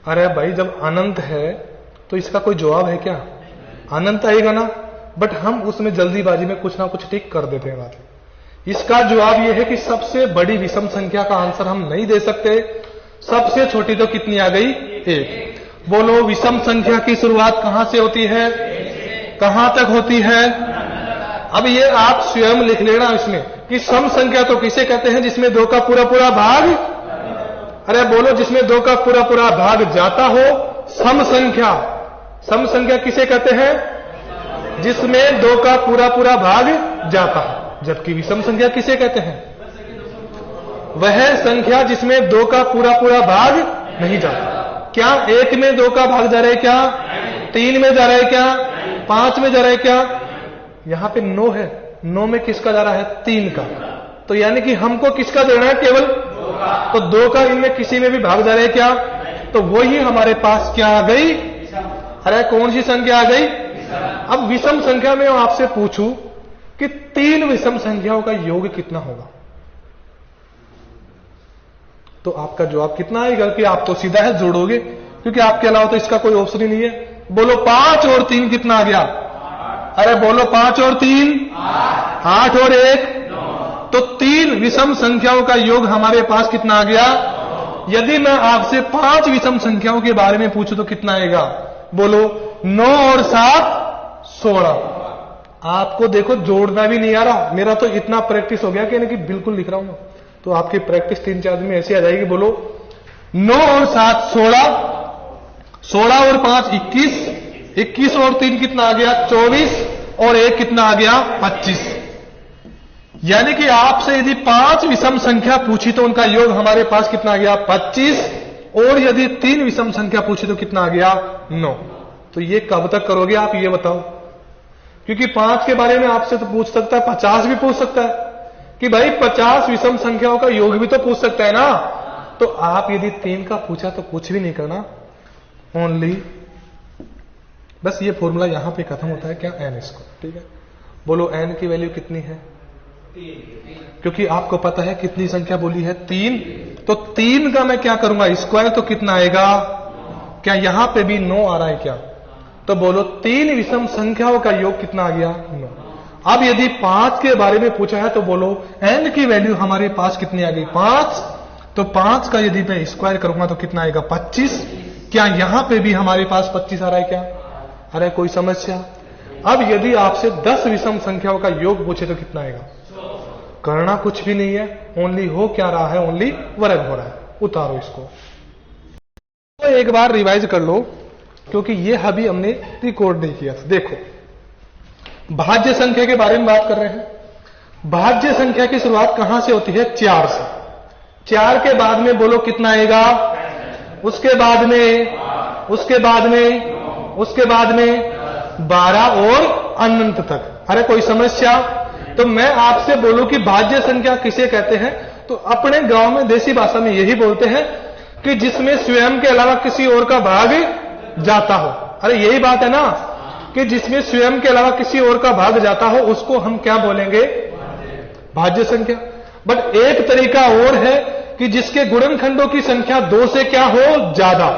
अरे भाई जब अनंत है तो इसका कोई जवाब है क्या? अनंत आएगा ना। बट हम उसमें जल्दीबाजी में कुछ ना कुछ टिक कर देते हैं बात। इसका जवाब यह है कि सबसे बड़ी विषम संख्या का आंसर हम नहीं दे सकते। सबसे छोटी तो कितनी आ गई? 1। बोलो विषम संख्या की शुरुआत कहां से होती है? कहां तक होती है? अब ये आप स्वयं लिख लेना इसमें कि सम संख्या तो किसे कहते हैं? जिसमें 2 का पूरा पूरा भाग, अरे बोलो जिसमें 2 का पूरा पूरा भाग जाता हो, सम संख्या। सम संख्या किसे कहते हैं? जिसमें 2 का पूरा पूरा भाग जाता हो। जबकि विषम संख्या किसे कहते हैं? वह संख्या जिसमें 2 का पूरा पूरा भाग नहीं जाता। क्या 1 में 2 का भाग जा रहा है क्या? 3 में जा रहा है क्या? 5 में जा रहा है क्या? यहां पे 9 है, 9 में किसका जा रहा है? 3 का। तो यानी कि हमको किसका देना है? केवल 2 का। तो 2 का इनमें किसी में भी भाग जा रहा है क्या? तो वही हमारे पास क्या आ गई? अरे कौन सी संख्या आ गई? अब विषम संख्या में आपसे पूछूं कि 3 विषम संख्याओं का योग कितना होगा, तो आपका जवाब कितना आएगा? कि आप तो सीधा है जोड़ोगे, क्योंकि आपके अलावा तो इसका कोई ऑप्शन ही नहीं है। बोलो 5 और 3 कितना आ गया? अरे बोलो 5 और 3 8 और 1 तो 3 विषम संख्याओं का योग हमारे पास कितना आ गया? यदि मैं आपसे 5 विषम संख्याओं के बारे में पूछूं तो कितना आएगा? बोलो 9 और 7 16। आपको देखो जोड़ना भी नहीं आ रहा, मेरा तो इतना प्रैक्टिस हो गया कि बिल्कुल लिख रहा हूं, तो आपकी प्रैक्टिस 3-4 दिन में ऐसी आ जाएगी। बोलो 9 और 7 16, 16 और 5 21, 21 और 3 कितना आ गया? 24 और 1 कितना आ गया? 25। यानी कि आपसे यदि 5 विषम संख्या पूछी तो उनका योग हमारे पास कितना आ गया? 25। और यदि 3 विषम संख्या पूछी तो कितना आ गया? 9। तो ये कब तक करोगे आप ये बताओ? क्योंकि 5 के बारे में आपसे तो पूछ सकता है, 50 भी पूछ सकता है कि भाई 50 विषम संख्याओं का योग भी तो पूछ सकता है ना। तो आप यदि 3 का पूछा तो कुछ भी नहीं करना, ओनली बस ये फॉर्मूला यहां पे खत्म होता है क्या? n इसको, ठीक है। बोलो n की वैल्यू कितनी है? 3। क्योंकि आपको पता है कितनी संख्या बोली है? 3। तो 3 का मैं क्या करूंगा? स्क्वायर, तो कितना आएगा? क्या यहां पे भी 9 आ रहा है क्या? तो बोलो 3 विषम संख्याओं का योग कितना आ गया? 9। अब यदि 5 के बारे में पूछा है तो बोलो n की वैल्यू हमारे पास कितनी आ गई? 5। तो 5 का यदि मैं स्क्वायर करूंगा तो कितना आएगा? 25। क्या यहां पे भी हमारे पास 25 आ रहा है क्या? अरे कोई समस्या? अब यदि आपसे 10 विषम संख्याओं का योग पूछे तो कितना आएगा? करना कुछ भी नहीं है, ओनली हो क्या रहा है? ओनली वर्ग हो रहा है। उतारो इसको, तो एक बार रिवाइज कर लो, क्योंकि ये अभी हमने रिकॉर्ड नहीं किया था। देखो भाज्य संख्या के बारे में बात कर रहे हैं। भाज्य संख्या की शुरुआत कहां से होती है? 4 से। 4 के बाद में बोलो कितना आएगा? उसके बाद में, उसके बाद में, उसके बाद में 12 और अनंत तक। अरे कोई समस्या? तो मैं आपसे बोलूं कि भाज्य संख्या किसे कहते हैं, तो अपने गांव में देसी भाषा में यही बोलते हैं कि जिसमें स्वयं के अलावा किसी और का भाग जाता हो। अरे यही बात है ना, कि जिसमें स्वयं के अलावा किसी और का भाग जाता हो उसको हम क्या बोलेंगे? भाज्य संख्या। बट एक तरीका और है कि जिसके गुणनखंडों की संख्या 2 से क्या हो? ज्यादा।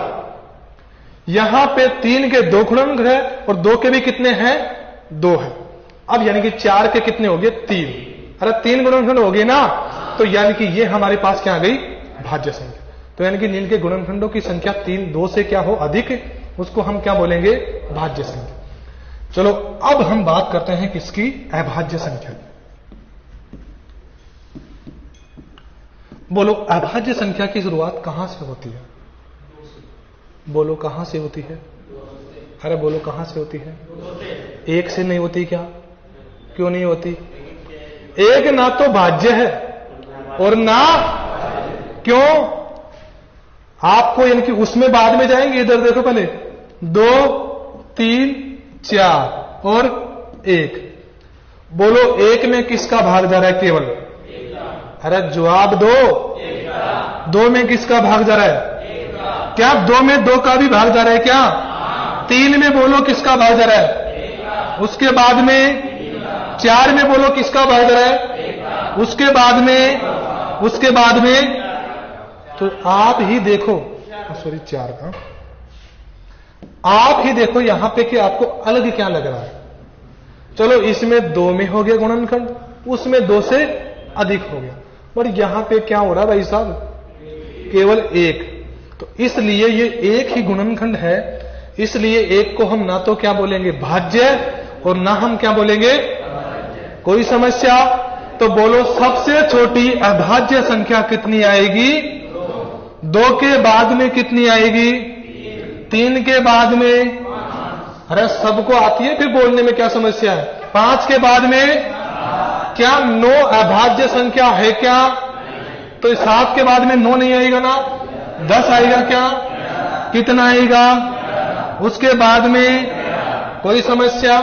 यहां पे 3 के 2 गुणनखंड है और 2 के भी कितने हैं? 2 है। अब यानी कि 4 के कितने हो गए? 3। अरे 3 गुणनखंड हो गए ना, तो यानी कि ये हमारे पास क्या आ गई? भाज्य संख्या। तो यानी कि इनके गुणनखंडों की संख्या 3 2 से क्या हो? अधिक, उसको हम क्या बोलेंगे? भाज्य संख्या। चलो अब हम बात करते हैं किसकी? अभाज्य संख्या। बोलो अभाज्य संख्या की शुरुआत कहां से होती है? बोलो कहां से होती है? अरे बोलो कहां से होती है? 1 से नहीं होती क्या? क्यों नहीं होती? 1 ना तो भाज्य है और ना क्यों? आपको यानी कि उसमें बाद में जाएंगे, इधर देखो पहले 2 3 4 और 1। बोलो 1 में किसका भाग जा रहा है? केवल। अरे जवाब दो। 2 में किसका भाग जा रहा है? क्या 2 में 2 का भी भाग जा रहा है क्या? 3 में बोलो किसका भाग जा रहा है? उसके बाद में 4 में बोलो किसका भाग जा रहा है? उसके बाद में तो आप ही देखो, सॉरी 4 का, आप ही देखो यहां पे कि आपको अलग क्या लग रहा है। चलो इसमें 2 में हो गया गुणनखंड, उसमें 2 से अधिक हो गया, और यहां पे क्या हो रहा है भाई साहब? केवल 1। तो इसलिए ये एक ही गुणनखंड है, इसलिए 1 को हम ना तो क्या बोलेंगे? भाज्य, और ना हम क्या बोलेंगे? कोई समस्या? तो बोलो सबसे छोटी अभाज्य संख्या कितनी आएगी? 2 के बाद में कितनी आएगी? 3 के बाद में? अरे सबको आती है, फिर बोलने में क्या समस्या है? 5 के बाद में? क्या 9 अभाज्य संख्या है क्या? तो 7 के बाद में 9 नहीं आएगा ना, 10 आएगा क्या? कितना आएगा? उसके बाद में कोई समस्या?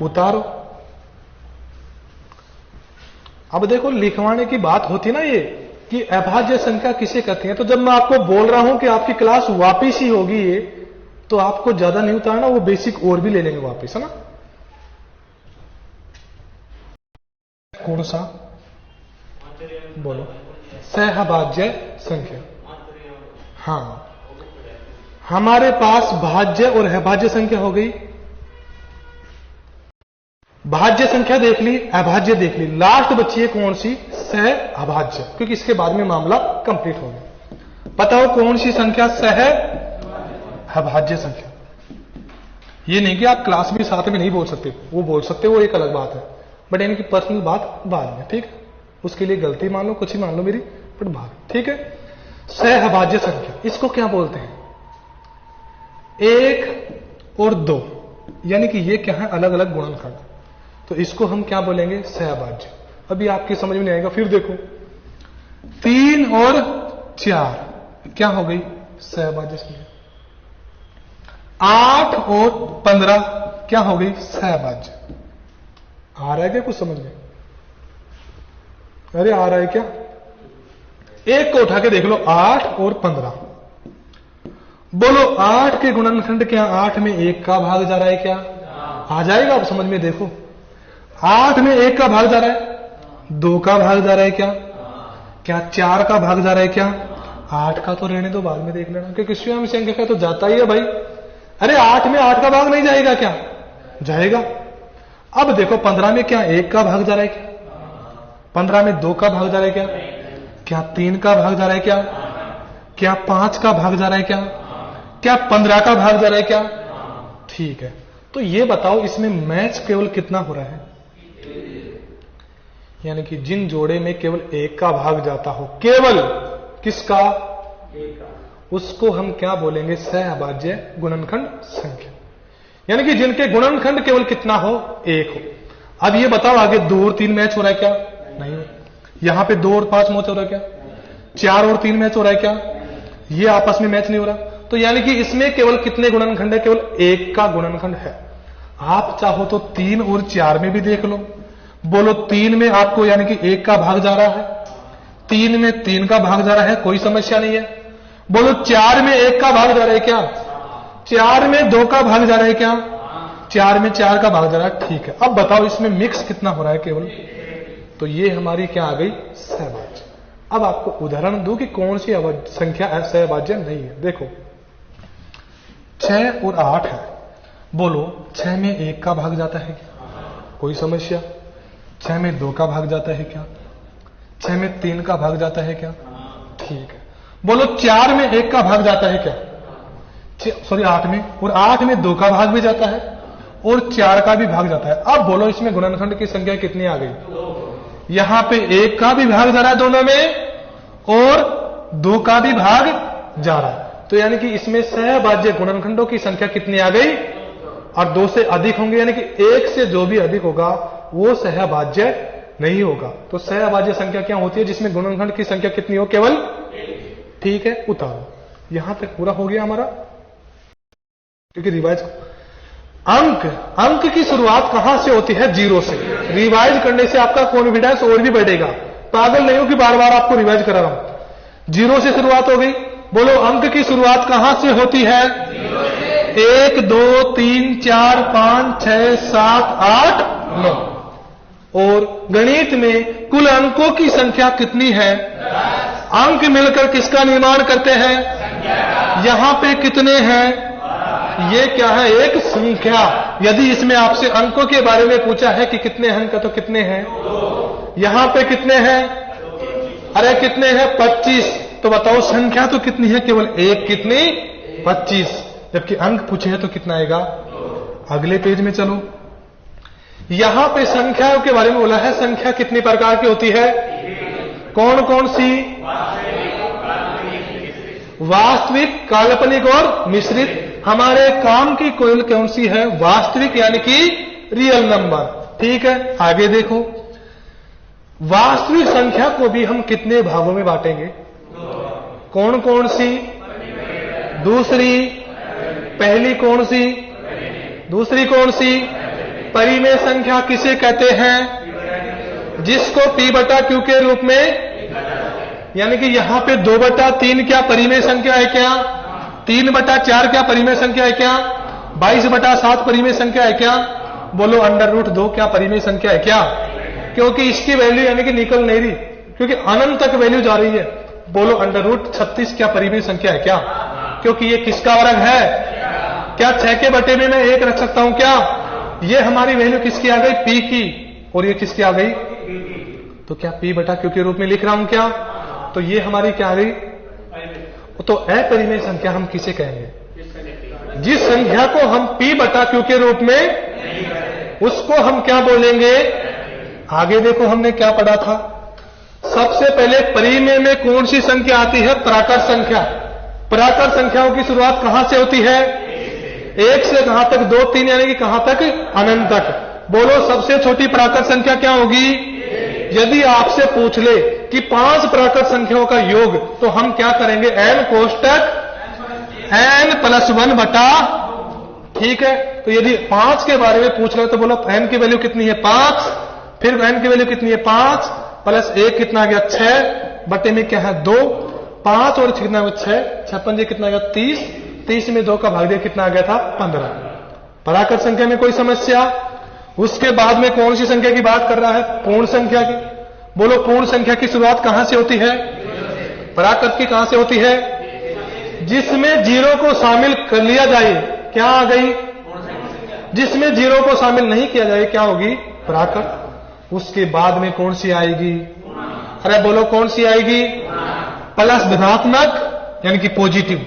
उतारो। अब देखो लिखवाने की बात होती ना ये कि अभाज्य संख्या किसे कहते हैं, तो जब मैं आपको बोल रहा हूं कि आपकी क्लास वापिस ही होगी ये, तो आपको ज्यादा नहीं उतारना, वो बेसिक और भी ले लेंगे वापिस, है ना। कौन सा? बोलो सहभाज्य संख्या। हाँ, हमारे पास भाज्य और अभाज्य संख्या हो गई। भाज्य संख्या देख ली, अभाज्य देख ली, लास्ट बची है कौन सी? सहअभाज्य, क्योंकि इसके बाद में मामला कंप्लीट हो गया। बताओ कौन सी संख्या? सहअभाज्य संख्या। ये नहीं कि आप क्लास भी साथ में नहीं बोल सकते, वो बोल सकते, वो एक अलग बात है, बट यानी कि पर्सनल बात बाद में, ठीक है। उसके लिए गलती मान लो, कुछ ही मान लो मेरी, बट बाद, ठीक है। सहअभाज्य संख्या इसको क्या बोलते हैं? 1 और 2, यानी कि ये क्या है? अलग अलग गुणनखंड, तो इसको हम क्या बोलेंगे? सहअभाज्य। अभी आपकी समझ में नहीं आएगा, फिर देखो 3 और 4 क्या हो गई? सहअभाज्य संख्या। 8 और 15 क्या हो गई? सहअभाज्य। आ रहा है क्या कुछ समझ में? अरे आ रहा है क्या? एक को उठा के देख लो, 8 और 15। बोलो 8 के गुणनखंड क्या? 8 में 1 का भाग जा रहा है क्या? आ जाएगा आप समझ में, देखो 8 में 1 का भाग जा रहा है, 2 का भाग जा रहा है क्या 4 का भाग जा रहा है क्या? 8 का तो रहने दो, बाद में देख लेना, क्योंकि स्वयं संख्या का तो जाता ही है भाई। अरे 8 में 8 का भाग नहीं जाएगा क्या? जाएगा। अब देखो 15 में क्या 1 का भाग जा रहा है क्या? 15 में 2 का भाग जा रहा है क्या 3 का भाग जा रहा है क्या 5 का भाग जा रहा है क्या 15 का भाग जा रहा है क्या? ठीक है, तो ये बताओ इसमें मैच केवल कितना हो रहा है? यानी कि जिन जोड़े में केवल 1 का भाग जाता हो, केवल किसका? उसको हम क्या बोलेंगे? सहअभाज्य गुणनखंड संख्या। यानी कि जिनके गुणनखंड केवल कितना हो? 1 हो। अब ये बताओ आगे 2 और 3 मैच हो रहा है क्या? नहीं। यहां पे 2 और 5 मैच हो रहा है क्या? 4 और 3 मैच हो रहा है क्या? ये आपस में मैच नहीं हो रहा। तो यानी कि इसमें केवल कितने गुणनखंड है? केवल 1 का गुणनखंड है। आप चाहो तो 3 और 4 में भी देख लो। बोलो 3 में आपको यानी कि 1 का भाग जा रहा है, 3 में 3 का भाग जा रहा है, कोई समस्या नहीं है। बोलो 4 में 1 का भाग जा रहा है क्या? 4 में 2 का भाग जा रहा है क्या? 4 में 4 का भाग जा रहा है, ठीक है। अब बताओ इसमें मिक्स कितना हो रहा है? केवल। तो ये हमारी क्या आ गई? सहअभाज्य। अब आपको उदाहरण दूं कि कौन सी संख्या सहअभाज्य नहीं है। देखो 6 और 8 है। बोलो 6 में 1 का भाग जाता है क्या? कोई समस्या? 6 में 2 का भाग जाता है क्या? 6 में 3 का भाग जाता है क्या? ठीक है। बोलो 4 में 1 का भाग जाता है क्या? सॉरी 8 में, और 8 में 2 का भाग भी जाता है और 4 का भी भाग जाता है। अब बोलो इसमें गुणनखंड की संख्या कितनी आ गई? यहां पे 1 का भी भाग जा रहा है दोनों में और 2 का भी भाग जा रहा है, तो यानी कि इसमें सहभाज्य गुणनखंडों की संख्या कितनी आ गई? और 2 से अधिक होंगे, यानी कि 1 से जो भी अधिक होगा वो सहभाज्य नहीं होगा। तो सहभाज्य संख्या क्या होती है? जिसमें गुणनखंड की संख्या कितनी हो? केवल। ठीक है, उतारो। यहां तक पूरा हो गया हमारा, क्योंकि रिवाइज अंक की शुरुआत कहां से होती है? 0 से। रिवाइज करने से आपका कॉन्फिडेंस और भी बढ़ेगा। पागल नहीं हो कि बार बार आपको रिवाइज करा रहा हूं। 0 से शुरुआत हो गई। बोलो अंक की शुरुआत कहां से होती है? 1 2 3 4 5 6 7 8 9। और गणित में कुल अंकों की संख्या कितनी है? अंक मिलकर किसका निर्माण करते हैं? यहां पे कितने हैं? ये क्या है? एक संख्या। यदि इसमें आपसे अंकों के बारे में पूछा है कि कितने अंक, तो कितने हैं? यहां पे कितने हैं? अरे कितने हैं? 25। तो बताओ संख्या तो कितनी है? केवल एक। कितनी? 25। जबकि अंक पूछे हैं तो कितना आएगा? अगले पेज में चलो। यहां पे संख्याओं के बारे में बोला है। संख्या कितनी प्रकार की होती है? कौन कौन सी? वास्तविक, काल्पनिक और मिश्रित। हमारे काम की कोयल कौन सी है? वास्तविक, यानी कि रियल नंबर। ठीक है, आगे देखो। वास्तविक संख्या को भी हम कितने भागों में बांटेंगे? कौन कौन सी? दूसरी। पहली कौन सी? दूसरी कौन सी? परिमेय संख्या किसे कहते हैं? जिसको P/Q के रूप में, यानी कि यहां पे 2/3 क्या परिमेय संख्या है क्या? 3/4 क्या परिमेय संख्या है क्या? 22/7 परिमेय संख्या है क्या? बोलो √2 क्या परिमेय संख्या है क्या? क्योंकि इसकी वैल्यू यानी कि निकल नहीं रही, क्योंकि अनंत तक वैल्यू जा रही है। बोलो √36 क्या परिमेय संख्या है क्या? क्योंकि ये किसका वर्ग है? क्या 6 के बटे में मैं 1 रख सकता हूं क्या? ये हमारी वैल्यू किसकी आ गई? P की। और ये किसकी आ गई? तो क्या P/Q के रूप में लिख रहा हूं क्या? तो ये हमारी क्या आ गई? तो अपरिमेय संख्या हम किसे कहेंगे? जिस संख्या को हम P/Q के रूप में, उसको हम क्या बोलेंगे? आगे देखो हमने क्या पढ़ा था। सबसे पहले परिमेय में कौन सी संख्या आती है? प्राकृत संख्या। प्राकृत संख्याओं की शुरुआत कहां से होती है? 1 से कहां तक? 2 3, यानी कि कहां तक? अनंत तक। बोलो सबसे छोटी प्राकृत संख्या क्या होगी? यदि आपसे पूछ ले कि 5 प्राकृत संख्याओं का योग, तो हम क्या करेंगे? n कोष्टक n+1 बटा। ठीक है, तो यदि 5 के बारे में पूछ रहे हो तो बोलो n की वैल्यू कितनी है? 5। फिर n की वैल्यू कितनी है? 5 प्लस 1 कितना आ गया? 6 बटे में क्या है? 2। 5 और कितना है? 6। 6 पंजे कितना आ गया? 30। 30 में 2 का भाग दिया, कितना आ गया था? 15। प्राकृत संख्या में कोई समस्या? उसके बाद में कौन सी संख्या की बात कर रहा है? पूर्ण संख्या की। बोलो पूर्ण संख्या की शुरुआत कहां से होती है? प्राकृत की कहां से होती है? जिसमें 0 को शामिल कर लिया जाए, क्या आ गई? जिसमें 0 को शामिल नहीं किया जाए, क्या होगी? प्राकृत। उसके बाद में कौन सी आएगी? अरे बोलो कौन सी आएगी? प्लस धनात्मक यानी कि पॉजिटिव,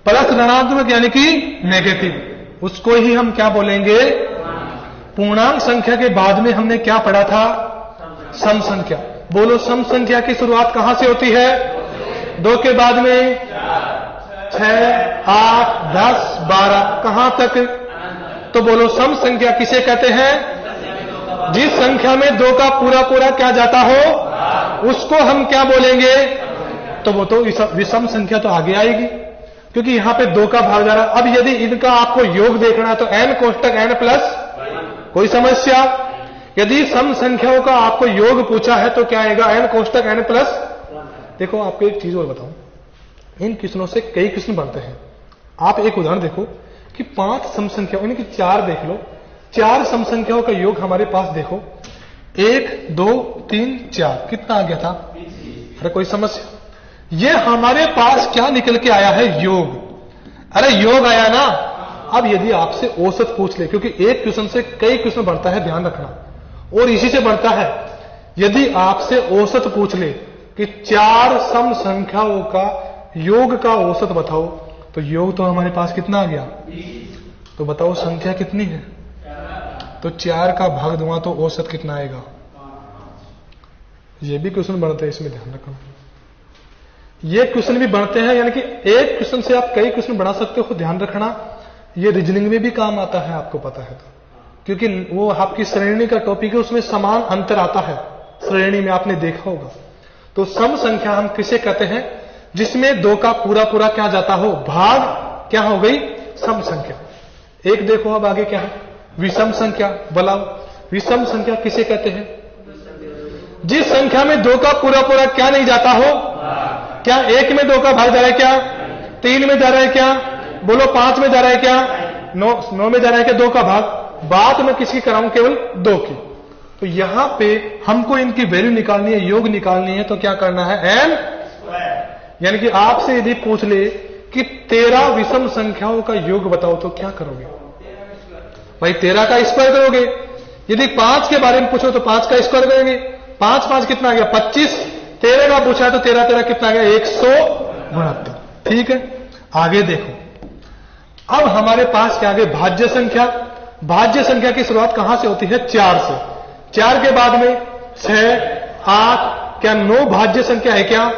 प्लस ऋणात्मक यानी कि नेगेटिव। उसको ही हम क्या बोलेंगे? पूर्णांक संख्या के बाद में हमने क्या पढ़ा था? सम संख्या। बोलो सम संख्या की शुरुआत कहां से होती है? 2 के बाद में 6 8 10 12 कहां तक? तो बोलो सम संख्या किसे कहते हैं? जिस संख्या में 2 का पूरा पूरा क्या जाता हो, उसको हम क्या बोलेंगे? तो वो तो विषम संख्या तो आगे आएगी, क्योंकि यहां पे 2 का भाग जा रहा है। अब यदि इनका आपको योग देखना है तो n कोष्टक n+, कोई समस्या? यदि सम संख्याओं का आपको योग पूछा है तो क्या आएगा? n कोष्टक n+। देखो आपको एक चीज और बताऊं, इन किस्मों से कई किस्म बनते हैं। आप एक उदाहरण देखो कि 5 सम संख्याओं, यानी कि 4 देख लो, 4 सम संख्याओं का योग हमारे पास देखो, 1 2 3 4 कितना आ गया था? अरे कोई समस्या? ये हमारे पास क्या निकल के आया है? योग। अरे योग आया ना, अब यदि आपसे औसत पूछ ले, क्योंकि एक क्वेश्चन से कई क्वेश्चन बढ़ता है, ध्यान रखना, और इसी से बढ़ता है। यदि आपसे औसत पूछ ले कि 4 सम संख्याओं का योग का औसत बताओ, तो योग तो हमारे पास कितना आ गया, तो बताओ संख्या कितनी है, तो 4 का भाग दूंगा तो औसत कितना आएगा। ये भी क्वेश्चन बनते हैं, इसमें ध्यान रखना। ये क्वेश्चन भी बनते हैं, यानी कि एक क्वेश्चन से आप कई क्वेश्चन बना सकते हो, ध्यान रखना। ये रीजनिंग में भी काम आता है, आपको पता है तो, क्योंकि वो आपकी श्रेणी का टॉपिक है, उसमें समान अंतर आता है श्रेणी में, आपने देखा होगा। तो सम संख्या हम किसे कहते हैं, जिसमें 2 का पूरा पूरा क्या जाता हो, भाग क्या हो गई, सम संख्या। एक देखो अब आगे क्या है, विषम संख्या। बोलाओ, विषम संख्या किसे कहते हैं, जिस संख्या में 2 का पूरा पूरा क्या नहीं जाता हो, क्या 1 में 2 का भाग जा रहा है, क्या 3 में जा रहा है, क्या बोलो 5 में जा रहा है, क्या 9 में जा रहा है, क्या 2 का भाग। बात मैं किसकी कराऊं, केवल 2 की। तो यहां पे हमको इनकी वैल्यू निकालनी है, योग निकालनी है, तो क्या करना है, n स्क्वायर। यानी कि आपसे यदि पूछ ले कि 13 विषम संख्याओं का योग बताओ, तो क्या करोगे भाई, 13 का स्क्वायर करोगे। यदि 5 के बारे में पूछो तो 5 का स्क्वायर करेंगे, 5 5 कितना आ गया, 25। 13 का पूछा तो 13 13 कितना आ गया, 169। ठीक है, आगे देखो। अब हमारे पास क्या आगे, भाज्य संख्या। भाज्य संख्या की शुरुआत कहां से होती है, 4 से। 4 के बाद में 6, 8, क्या 9 भाज्य संख्या है क्या,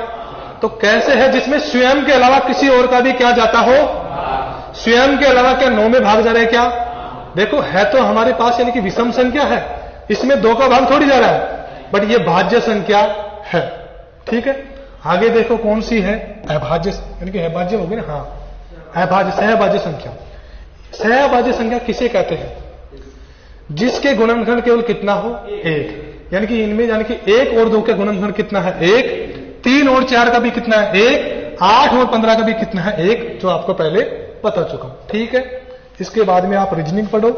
तो कैसे है, जिसमें स्वयं के अलावा किसी और का भी क्या जाता हो, स्वयं के अलावा क्या 9 में भाग जा रहा है, क्या देखो है तो हमारे पास, यानी कि विषम संख्या है, इसमें 2 का भाग थोड़ी जा रहा है, बट ये भाज्य संख्या है। ठीक है, आगे देखो कौन सी है, अभाज्य, यानी कि अभाज्य होगी ना, हाँ अभाज्य, सहभाज्य संख्या। सहभाज्य संख्या किसे कहते हैं, जिसके गुणनखंड केवल कितना हो, 1। यानी कि इनमें, यानी कि 1 और 2 के गुणनखंड कितना है, 1। 3 और 4 का भी कितना है, 1। 8 और 15 का भी कितना है, 1, जो आपको पहले बता चुका हूं। ठीक है, इसके बाद में आप रीजनिंग पढ़ो।